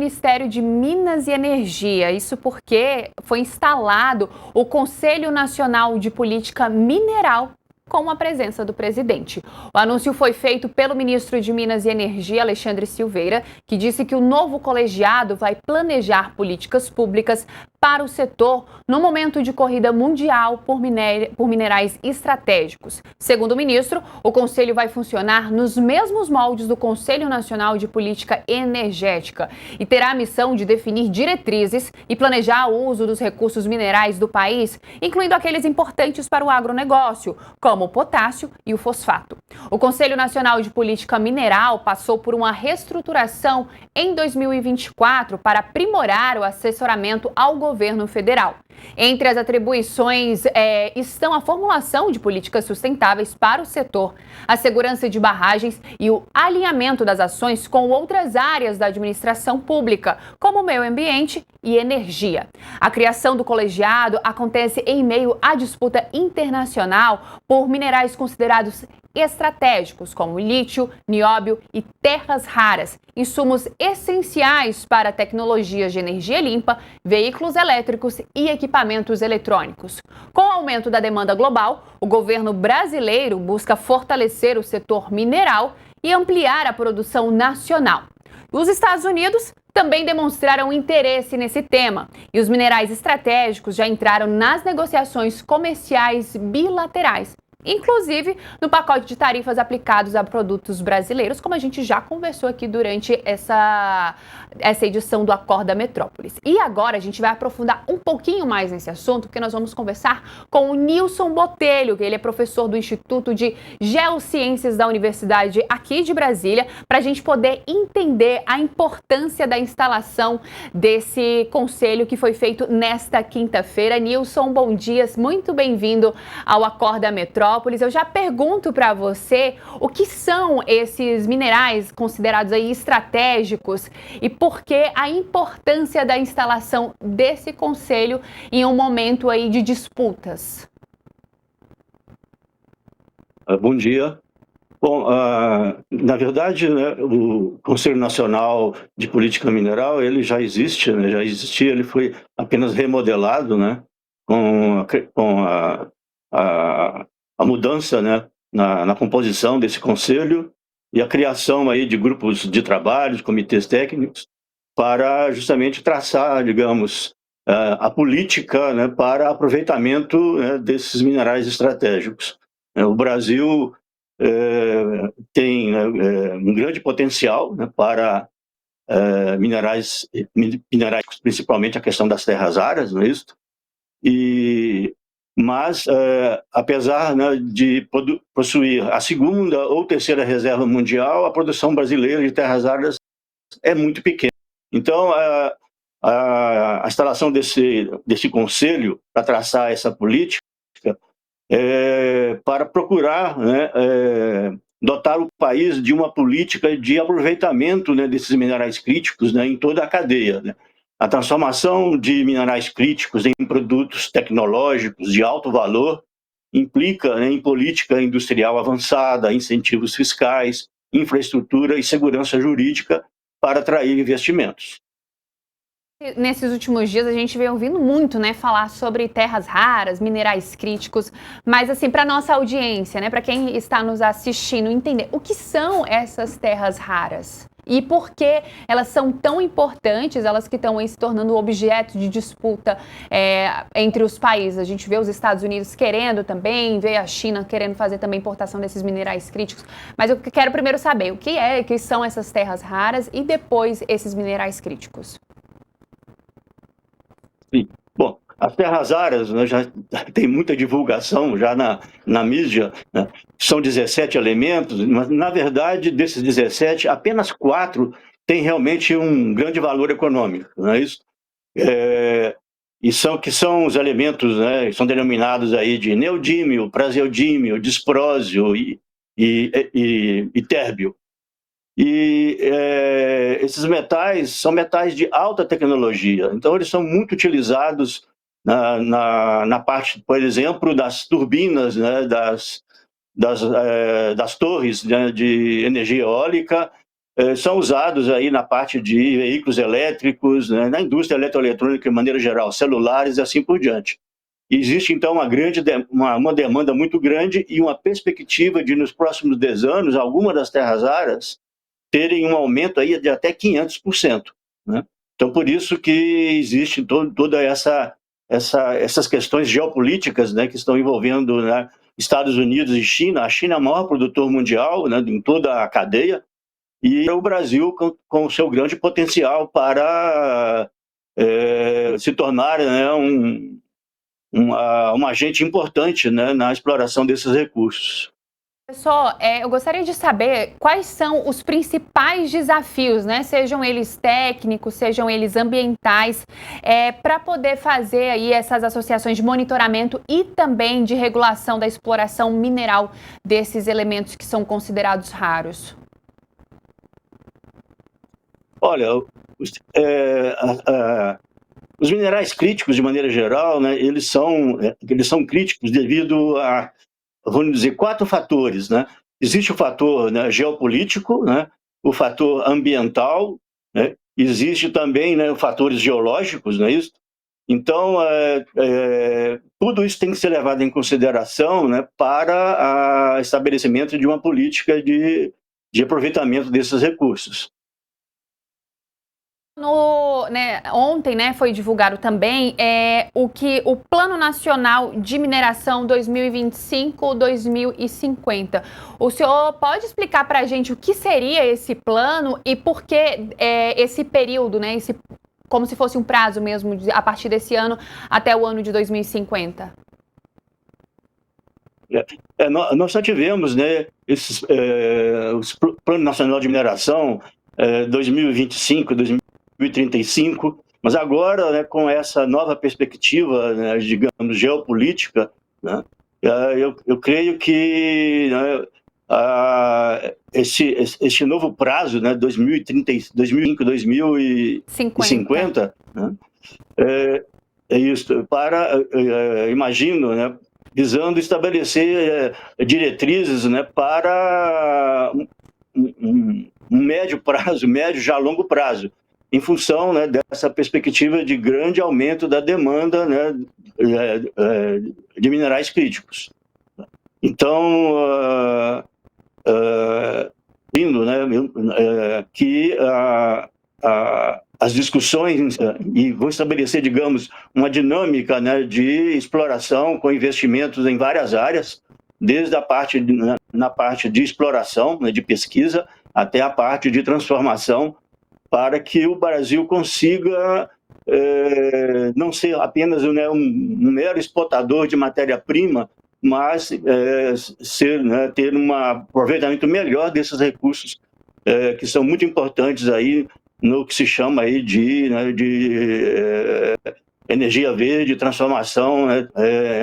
Ministério de Minas e Energia. Isso porque foi instalado o Conselho Nacional de Política Mineral com a presença do presidente. O anúncio foi feito pelo ministro de Minas e Energia, Alexandre Silveira, que disse que o novo colegiado vai planejar políticas públicas para o setor no momento de corrida mundial por minerais estratégicos. Segundo o ministro, o conselho vai funcionar nos mesmos moldes do Conselho Nacional de Política Energética e terá a missão de definir diretrizes e planejar o uso dos recursos minerais do país, incluindo aqueles importantes para o agronegócio, como o potássio e o fosfato. O Conselho Nacional de Política Mineral passou por uma reestruturação em 2024 para aprimorar o assessoramento ao governo federal. Entre as atribuições estão a formulação de políticas sustentáveis para o setor, a segurança de barragens e o alinhamento das ações com outras áreas da administração pública, como o meio ambiente e energia. A criação do colegiado acontece em meio à disputa internacional por minerais considerados estratégicos, como lítio, nióbio e terras raras, insumos essenciais para tecnologias de energia limpa, veículos elétricos e equipamentos eletrônicos. Com o aumento da demanda global, o governo brasileiro busca fortalecer o setor mineral e ampliar a produção nacional. Os Estados Unidos também demonstraram interesse nesse tema e os minerais estratégicos já entraram nas negociações comerciais bilaterais, inclusive no pacote de tarifas aplicados a produtos brasileiros, como a gente já conversou aqui durante essa edição do Acorda Metrópolis. E agora a gente vai aprofundar um pouquinho mais nesse assunto, porque nós vamos conversar com o Nilson Botelho, que ele é professor do Instituto de Geociências da Universidade aqui de Brasília, para a gente poder entender a importância da instalação desse conselho que foi feito nesta quinta-feira. Nilson, bom dia, muito bem-vindo ao Acorda Metrópolis. Eu já pergunto para você o que são esses minerais considerados aí estratégicos e por que a importância da instalação desse conselho em um momento aí de disputas. Bom dia. Bom, na verdade, né, o Conselho Nacional de Política Mineral, ele já existe, né, já existia, ele foi apenas remodelado, né, com a mudança, né, na composição desse conselho e a criação aí de grupos de trabalho, de comitês técnicos, para justamente traçar, digamos, a política, né, para aproveitamento, né, desses minerais estratégicos. O Brasil tem, né, um grande potencial, né, para minerais, principalmente a questão das terras raras, não é isso? Mas, apesar, né, de possuir a segunda ou terceira reserva mundial, a produção brasileira de terras raras é muito pequena. Então, a instalação desse conselho para traçar essa política para procurar, né, dotar o país de uma política de aproveitamento, né, desses minerais críticos, né, em toda a cadeia, né? A transformação de minerais críticos em produtos tecnológicos de alto valor implica, né, em política industrial avançada, incentivos fiscais, infraestrutura e segurança jurídica para atrair investimentos. Nesses últimos dias a gente vem ouvindo muito, né, falar sobre terras raras, minerais críticos, mas assim, para nossa audiência, né, para quem está nos assistindo, entender o que são essas terras raras e por que elas são tão importantes, elas que estão aí se tornando objeto de disputa entre os países. A gente vê os Estados Unidos querendo também, vê a China querendo fazer também importação desses minerais críticos, mas eu quero primeiro saber o que são essas terras raras e depois esses minerais críticos. Sim. Bom, as terras raras, né, já tem muita divulgação já na mídia, né? São 17 elementos, mas na verdade desses 17, apenas 4 têm realmente um grande valor econômico, não é isso? Que são os elementos, né, são denominados aí de neodímio, praseodímio, disprósio e térbio. Esses metais são metais de alta tecnologia, então eles são muito utilizados na parte, por exemplo, das turbinas, né, das torres, né, de energia eólica, são usados aí na parte de veículos elétricos, né, na indústria eletroeletrônica de maneira geral, celulares e assim por diante. Existe, então, uma demanda muito grande e uma perspectiva de, nos próximos 10 anos, algumas das terras raras terem um aumento aí de até 500%. Né? Então, por isso que existe toda essas questões geopolíticas, né, que estão envolvendo, né, Estados Unidos e China. A China é o maior produtor mundial, né, em toda a cadeia, e o Brasil com o seu grande potencial para se tornar, né, um agente importante, né, na exploração desses recursos. Professor, eu gostaria de saber quais são os principais desafios, né? Sejam eles técnicos, sejam eles ambientais, para poder fazer aí essas associações de monitoramento e também de regulação da exploração mineral desses elementos que são considerados raros. Olha, os minerais críticos, de maneira geral, né, eles são críticos devido a, vamos dizer, 4 fatores. Né? Existe o fator, né, geopolítico, né, o fator ambiental, né, existe também, né, fatores geológicos, não é isso? Então, tudo isso tem que ser levado em consideração, né, para o estabelecimento de uma política de aproveitamento desses recursos. Ontem, né, foi divulgado também o Plano Nacional de Mineração 2025-2050. O senhor pode explicar para a gente o que seria esse plano e por que esse período, né, como se fosse um prazo mesmo, a partir desse ano até o ano de 2050? Nós já tivemos, né, o Plano Nacional de Mineração 2025, 2035, mas agora, né, com essa nova perspectiva, né, digamos, geopolítica, né, eu creio que, né, esse novo prazo, né, 2030, 2005, 2050, né, é isso, imagino, né, visando estabelecer diretrizes, né, para um médio prazo, médio já longo prazo, em função, né, dessa perspectiva de grande aumento da demanda, né, de minerais críticos. Então, né, que as discussões, e vou estabelecer, digamos, uma dinâmica, né, de exploração com investimentos em várias áreas, desde a parte na parte de exploração, né, de pesquisa, até a parte de transformação, para que o Brasil consiga não ser apenas, né, um mero exportador de matéria-prima, mas né, ter um aproveitamento melhor desses recursos que são muito importantes aí no que se chama aí de energia verde, transformação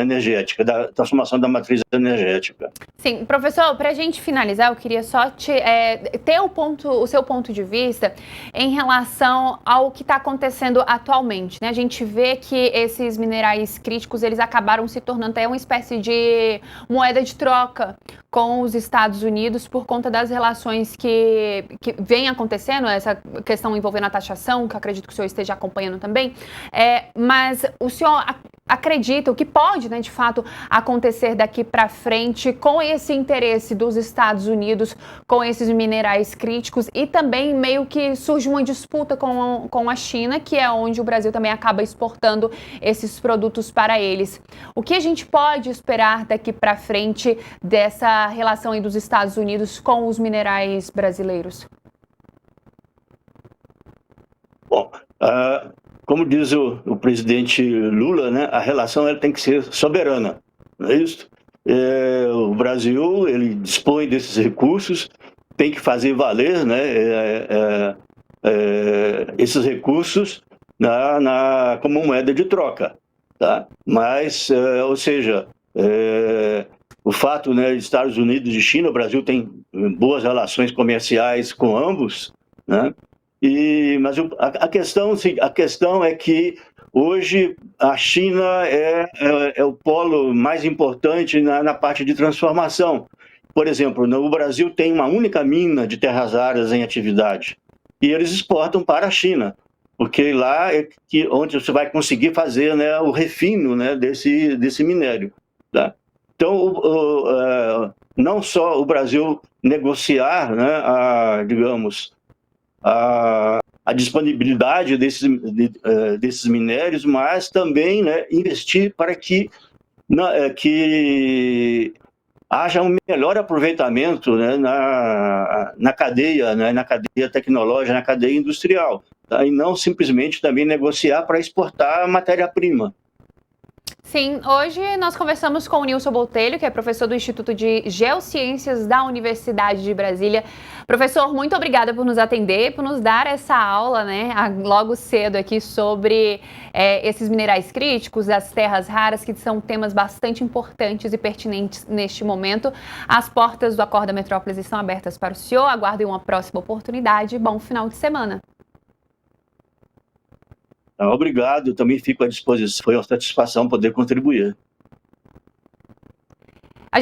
energética, da transformação da matriz energética. Sim, professor, para a gente finalizar, eu queria só ter o seu ponto de vista em relação ao que está acontecendo atualmente, né? A gente vê que esses minerais críticos, eles acabaram se tornando até uma espécie de moeda de troca com os Estados Unidos por conta das relações que vem acontecendo, essa questão envolvendo a taxação, que eu acredito que o senhor esteja acompanhando também, mas o senhor acredita o que pode, né, de fato, acontecer daqui para frente com esse interesse dos Estados Unidos com esses minerais críticos e também meio que surge uma disputa com a China, que é onde o Brasil também acaba exportando esses produtos para eles. O que a gente pode esperar daqui para frente dessa relação aí dos Estados Unidos com os minerais brasileiros? Bom, como diz o presidente Lula, né, a relação ela tem que ser soberana, não é isso? O Brasil ele dispõe desses recursos, tem que fazer valer, né, esses recursos como moeda de troca, tá? Mas, ou seja, o fato, né, de Estados Unidos e China, o Brasil tem boas relações comerciais com ambos, né? Mas a questão é que hoje a China é o polo mais importante na parte de transformação. por exemplo, o Brasil tem uma única mina de terras raras em atividade e eles exportam para a China, porque lá é onde você vai conseguir fazer, né, o refino, né, desse minério. Tá? Então, não só o Brasil negociar, né, digamos, a disponibilidade desses minérios, mas também, né, investir para que haja um melhor aproveitamento, né, na cadeia, né, na cadeia tecnológica, na cadeia industrial, tá? E não simplesmente também negociar para exportar matéria-prima. Sim, hoje nós conversamos com o Nilson Botelho, que é professor do Instituto de Geociências da Universidade de Brasília. Professor, muito obrigada por nos atender, por nos dar essa aula, né, logo cedo aqui sobre esses minerais críticos, as terras raras, que são temas bastante importantes e pertinentes neste momento. As portas do Acorda Metrópolis estão abertas para o senhor. Aguardem uma próxima oportunidade. Bom final de semana. Obrigado, eu também fico à disposição. Foi uma satisfação poder contribuir.